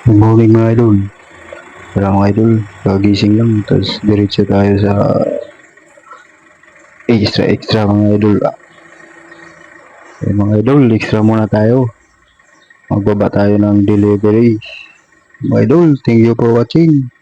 Good morning mga idol. Wala mga idol, kagising lang. Tapos diretso tayo sa extra mga idol. Mga idol, extra muna tayo. Magbaba tayo ng delivery. Mga idol, thank you for watching.